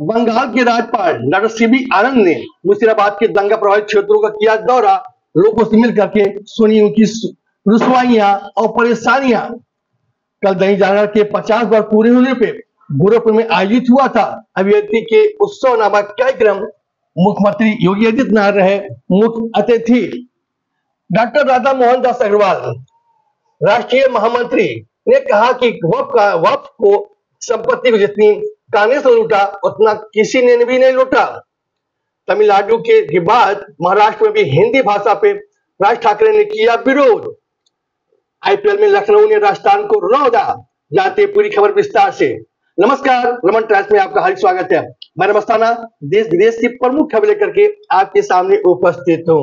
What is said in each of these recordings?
बंगाल के राज्यपाल doctor CV आनंद ने मुर्शिदाबाद के दंगा प्रभावित क्षेत्रों का किया दौरा। लोगों से मिल करके सुनी उनकी रुसवाइयां और परेशानियां। कल दैनिक जागरण के 50 वर्ष पूरे होने पे गोरखपुर में आयोजित हुआ था अभिव्यक्ति के उत्सव नामक कार्यक्रम। मुख्यमंत्री योगी आदित्यनाथ रहे मुख्य अतिथि। डॉक्टर राधा मोहन दास अग्रवाल राष्ट्रीय महामंत्री ने कहा कि वक्फ को संपत्ति को जितनी कांग्रेस ने लूटा उतना किसी ने भी नहीं लूटा। तमिलनाडु के बाद महाराष्ट्र में भी हिंदी भाषा पे राज ठाकरे ने किया विरोध। आईपीएल में लखनऊ ने राजस्थान को रौंदा। जानते पूरी खबर विस्तार से। नमस्कार, रमन टाइम्स में आपका हार्दिक स्वागत है। मैं रमस्ताना देश विदेश की प्रमुख खबर लेकर के आपके सामने उपस्थित हूँ।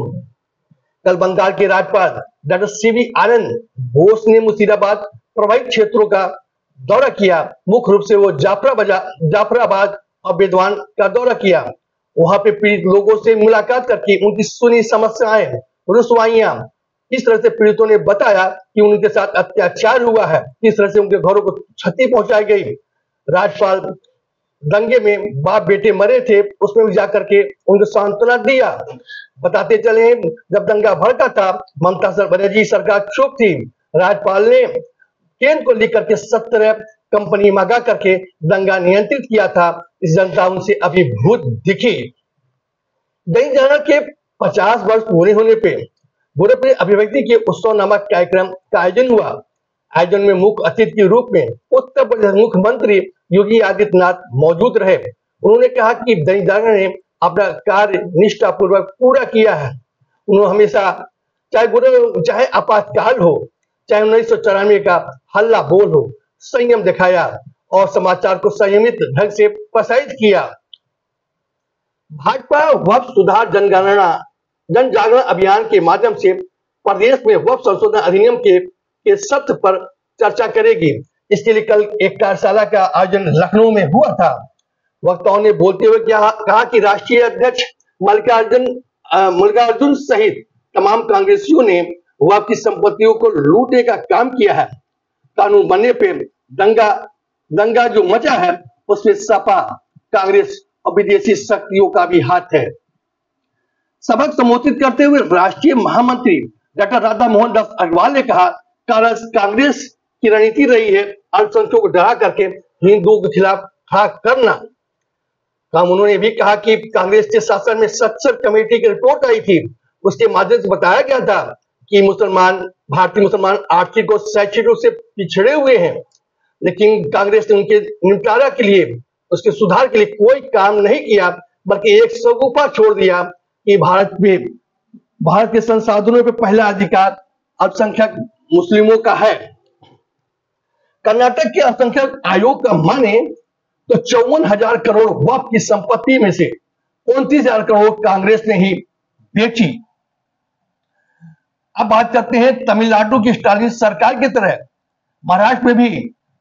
कल बंगाल के राज्यपाल डॉक्टर सीवी आनंद बोस ने मुर्शिदाबाद प्रभावित क्षेत्रों का दौरा किया। मुख्य रूप से वो जाफराबाद और बेदवान का दौरा किया। वहां पे पीड़ित लोगों से मुलाकात करके उनकी सुनी समस्याएं, रुसवाइयां, किस तरह से पीड़ितों ने बताया कि उनके साथ अत्याचार हुआ है, किस तरह से उनके घरों को क्षति पहुंचाई गई। राज्यपाल दंगे में बाप बेटे मरे थे, उसमें भी जाकर के उनको सांत्वना दिया। बताते चले जब दंगा भड़का था ममता बनर्जी सरकार चुप थी। राज्यपाल ने केंद्र को लेकर के 17 कंपनी मंगा करके दंगा नियंत्रित किया था। इस जनता उनसे अभिभूत दिखी। दैनिक जागरण के 50 वर्ष पूरे होने पे गोरखपुर अभिव्यक्ति के उत्सव नामक कार्यक्रम का आयोजन हुआ। आयोजन में मुख्य अतिथि के रूप में उत्तर प्रदेश मुख्यमंत्री योगी आदित्यनाथ मौजूद रहे। उन्होंने कहा कि दैनिक जागरण ने अपना कार्य निष्ठा पूर्वक पूरा किया है। उन्होंने हमेशा चाहे आपातकाल हो, चाहे 1994 का हल्ला बोल हो, संयम दिखाया और समाचार को संयमित ढंग से प्रसारित किया। भाजपा वक्फ सुधार जन जागरण अभियान के माध्यम से प्रदेश में वक्फ संशोधन अधिनियम के सत्र पर चर्चा करेगी। इसके लिए कल एक कार्यशाला का आयोजन लखनऊ में हुआ था। वक्ताओं ने बोलते हुए कहा कि राष्ट्रीय अध्यक्ष मल्लिकार्जुन सहित तमाम कांग्रेसियों ने वक्फ की संपत्तियों को लूटने का काम किया है। कानून बनने पे दंगा जो मचा है उसमें सपा, कांग्रेस और विदेशी शक्तियों का भी हाथ है। सबक संबोधित करते हुए राष्ट्रीय महामंत्री डॉक्टर राधा मोहन दास अग्रवाल ने कहा कांग्रेस की रणनीति रही है अल्पसंख्यकों को डरा करके हिंदुओं के खिलाफ खड़ा करना। उन्होंने भी कहा कि कांग्रेस के शासन में सत्सर कमेटी की रिपोर्ट आई थी, उसके माध्यम से बताया गया था कि भारतीय मुसलमान आर्थिक और शैक्षिक रूप से पिछड़े हुए हैं, लेकिन कांग्रेस ने उनके निपटारा के लिए, उसके सुधार के लिए कोई काम नहीं किया, बल्कि एक शगुफा छोड़ दिया कि भारत के संसाधनों पर पहला अधिकार अल्पसंख्यक मुस्लिमों का है। कर्नाटक के अल्पसंख्यक आयोग का माने तो 54,000 करोड़ वक्फ की संपत्ति में से 29,000 करोड़ कांग्रेस ने ही बेची। अब बात करते हैं तमिलनाडु की स्टालिन सरकार की तरह महाराष्ट्र में भी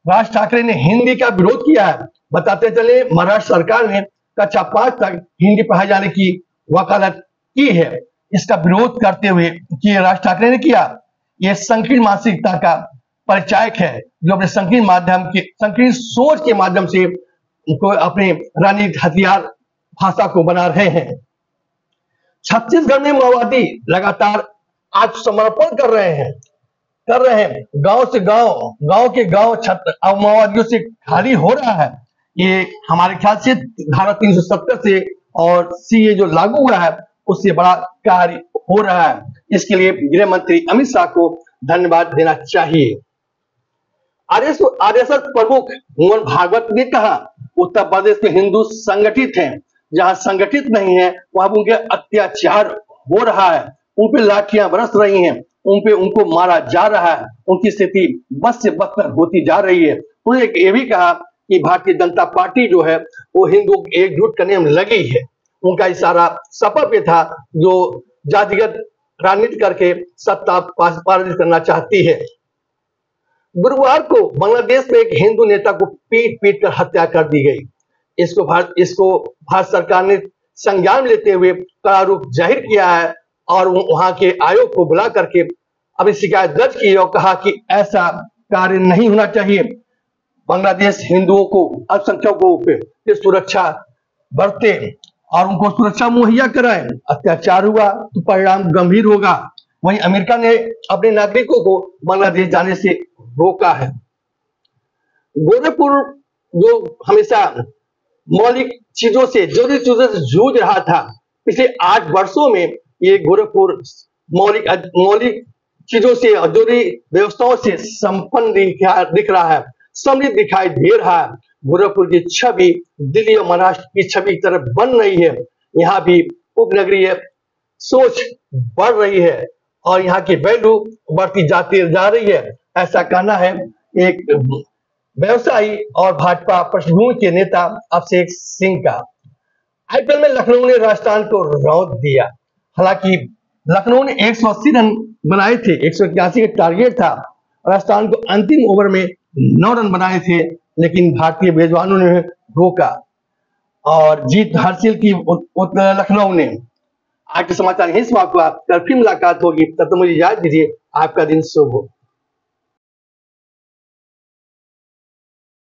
राज ठाकरे ने हिंदी का विरोध किया है। बताते चले महाराष्ट्र सरकार ने कक्षा 5 तक हिंदी पढ़ाए जाने की वकालत की है। इसका विरोध करते हुए कि राज ठाकरे ने किया, यह संकीर्ण मानसिकता का परिचायक है जो अपने संकीर्ण सोच के माध्यम से अपने रणनीतिक हथियार भाषा को बना रहे हैं। छत्तीसगढ़ में माओवादी लगातार आत्मसमर्पण कर रहे हैं। गांव से गांव के गांव माओवादियों से खाली हो रहा है। ये हमारे ख्याल से धारा 370 से और सीए जो लागू हुआ है उससे बड़ा कार्य हो रहा है। इसके लिए गृह मंत्री अमित शाह को धन्यवाद देना चाहिए। आरएसएस प्रमुख मोहन भागवत ने कहा उत्तर प्रदेश में हिंदू संगठित हैं, जहां संगठित नहीं है वहां उनके अत्याचार हो रहा है, उन पे लाठियां बरस रही हैं, उनको मारा जा रहा है, उनकी स्थिति बद से बदतर होती जा रही है। उन्होंने ये भी कहा कि भारतीय जनता पार्टी जो है वो हिंदुओं को एकजुट करने में लगी है। उनका इशारा सपा पे था जो जातिगत राजनीति करके सत्ता पारित करना चाहती है। गुरुवार को बांग्लादेश में एक हिंदू नेता को पीट कर हत्या कर दी गई। इसको भारत सरकार ने संज्ञान लेते हुए कड़ा रूप जाहिर किया है और वहां के आयोग को बुला करके अभी शिकायत दर्ज की और कहा कि ऐसा कार्य नहीं होना चाहिए। बांग्लादेश हिंदुओं को, अल्पसंख्यकों की सुरक्षा बरते और उनको सुरक्षा मुहैया कराएं, अत्याचार हुआ तो परिणाम गंभीर होगा। वहीं अमेरिका ने अपने नागरिकों को बांग्लादेश जाने से रोका है। गोरखपुर जो हमेशा मौलिक चीजों से, जरूरी चीजों से जूझ रहा था, पिछले 8 वर्षों में ये गोरखपुर मौलिक चीजों से और जरूरी व्यवस्थाओं से संपन्न दिख रहा है, समृद्ध दिखाई दे रहा है। गोरखपुर की छवि दिल्ली और महाराष्ट्र की छवि की तरफ बन रही है। यहाँ भी उपनगरीय सोच बढ़ रही है और यहाँ की वैल्यू बढ़ती जाती जा रही है, ऐसा कहना है एक व्यवसायी और भाजपा पृष्ठभूमि के नेता अभिषेक सिंह का। आईपीएल में लखनऊ ने राजस्थान को रौंद दिया। हालांकि लखनऊ ने 180 रन बनाए थे, 181 का टारगेट था। राजस्थान को अंतिम ओवर में 9 रन बनाए थे, लेकिन भारतीय मेजबानों ने रोका और जीत हासिल की लखनऊ ने। आज के समाचार यही समाप्त हुआ। कल फिर मुलाकात होगी, तब तक मुझे इजाजत दीजिए। आपका दिन शुभ हो।